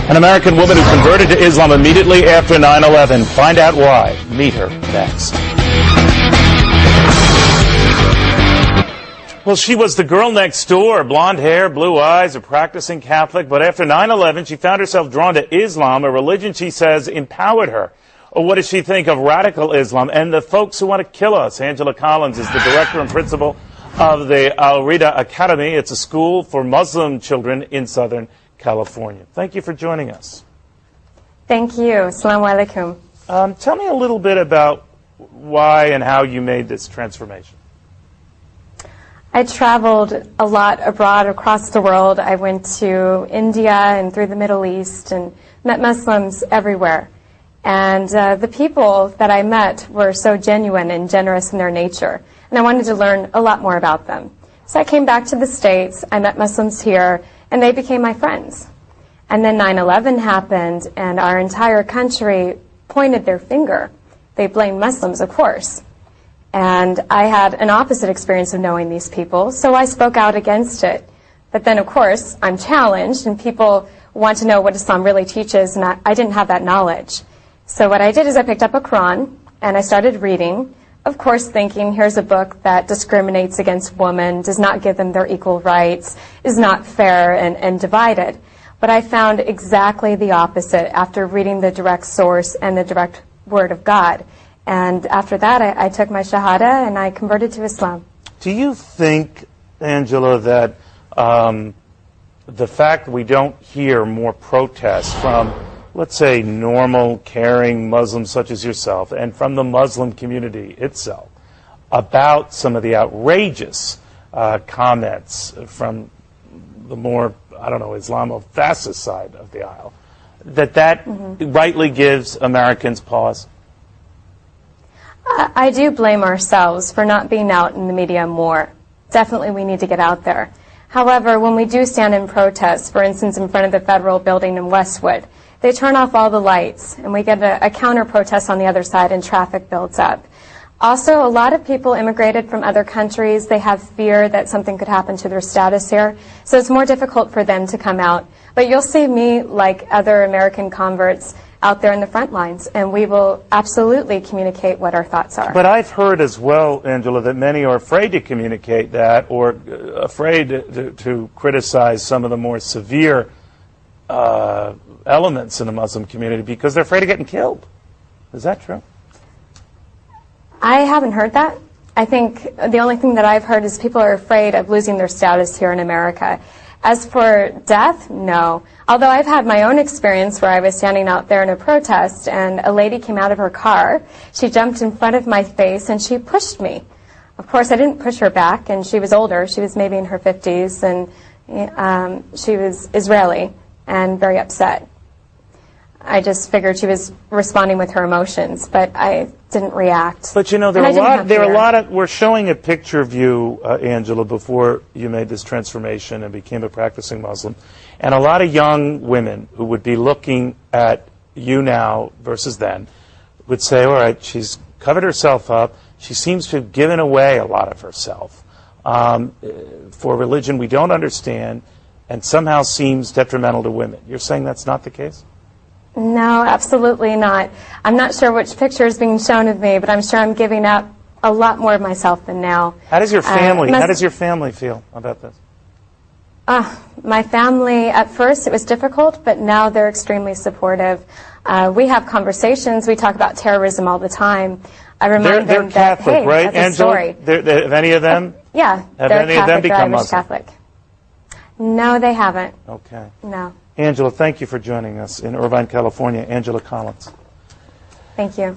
An American woman who converted to Islam immediately after 9/11. Find out why. Meet her next. Well, she was the girl next door, blonde hair, blue eyes, a practicing Catholic. But after 9/11, she found herself drawn to Islam, a religion she says empowered her. Or what does she think of radical Islam and the folks who want to kill us? Angela Collins is the director and principal of the Al Rida Academy. It's a school for Muslim children in Southern California. Thank you for joining us. Thank you. Assalamu alaikum. Tell me a little bit about why and how you made this transformation. I traveled a lot abroad across the world. I went to India and through the Middle East and met Muslims everywhere. And the people that I met were so genuine and generous in their nature. And I wanted to learn a lot more about them. So I came back to the States. I met Muslims here, and they became my friends. And then 9/11 happened, and our entire country pointed their finger. They blamed Muslims, of course. And I had an opposite experience of knowing these people, so I spoke out against it. But then, of course, I'm challenged, and people want to know what Islam really teaches, and I didn't have that knowledge. So what I did is I picked up a Quran, and I started reading, of course thinking, here's a book that discriminates against women, does not give them their equal rights, is not fair and divided. But I found exactly the opposite after reading the direct source and the direct word of God. And after that, I took my Shahada and I converted to Islam. Do you think, Angela, that the fact we don't hear more protests from, let's say, normal, caring Muslims such as yourself and from the Muslim community itself about some of the outrageous comments from the more, I don't know, Islamofascist side of the aisle, that rightly gives Americans pause? I do blame ourselves for not being out in the media more. Definitely we need to get out there. However, when we do stand in protest, for instance, in front of the federal building in Westwood, they turn off all the lights, and we get a counter-protest on the other side, and traffic builds up. Also, a lot of people immigrated from other countries. They have fear that something could happen to their status here, so it's more difficult for them to come out. But you'll see me, like other American converts, out there in the front lines, and we will absolutely communicate what our thoughts are. But I've heard as well, Angela, that many are afraid to communicate that or afraid to criticize some of the more severe elements in the Muslim community because they're afraid of getting killed. Is that true? I haven't heard that. I think the only thing that I've heard is people are afraid of losing their status here in America. As for death, no. Although I've had my own experience where I was standing out there in a protest and a lady came out of her car. She jumped in front of my face and she pushed me. Of course, I didn't push her back, and she was older. She was maybe in her 50s, and she was Israeli and very upset. I just figured she was responding with her emotions, but I didn't react. But you know, we're showing a picture of you, Angela, before you made this transformation and became a practicing Muslim. And a lot of young women who would be looking at you now versus then would say, all right, she's covered herself up. She seems to have given away a lot of herself for religion we don't understand and somehow seems detrimental to women. You're saying that's not the case? No, absolutely not. I'm not sure which picture is being shown of me, but I'm sure I'm giving up a lot more of myself than now. How does your family feel about this? My family, at first it was difficult, but now they're extremely supportive. We have conversations. We talk about terrorism all the time. I remind them Catholic, that, hey, right, that's a Angela? story. Have any of them? Yeah, have they're any Catholic, of them become Irish Muslim? Catholic. No, they haven't. Okay. No. Angela, thank you for joining us in Irvine, California. Angela Collins. Thank you.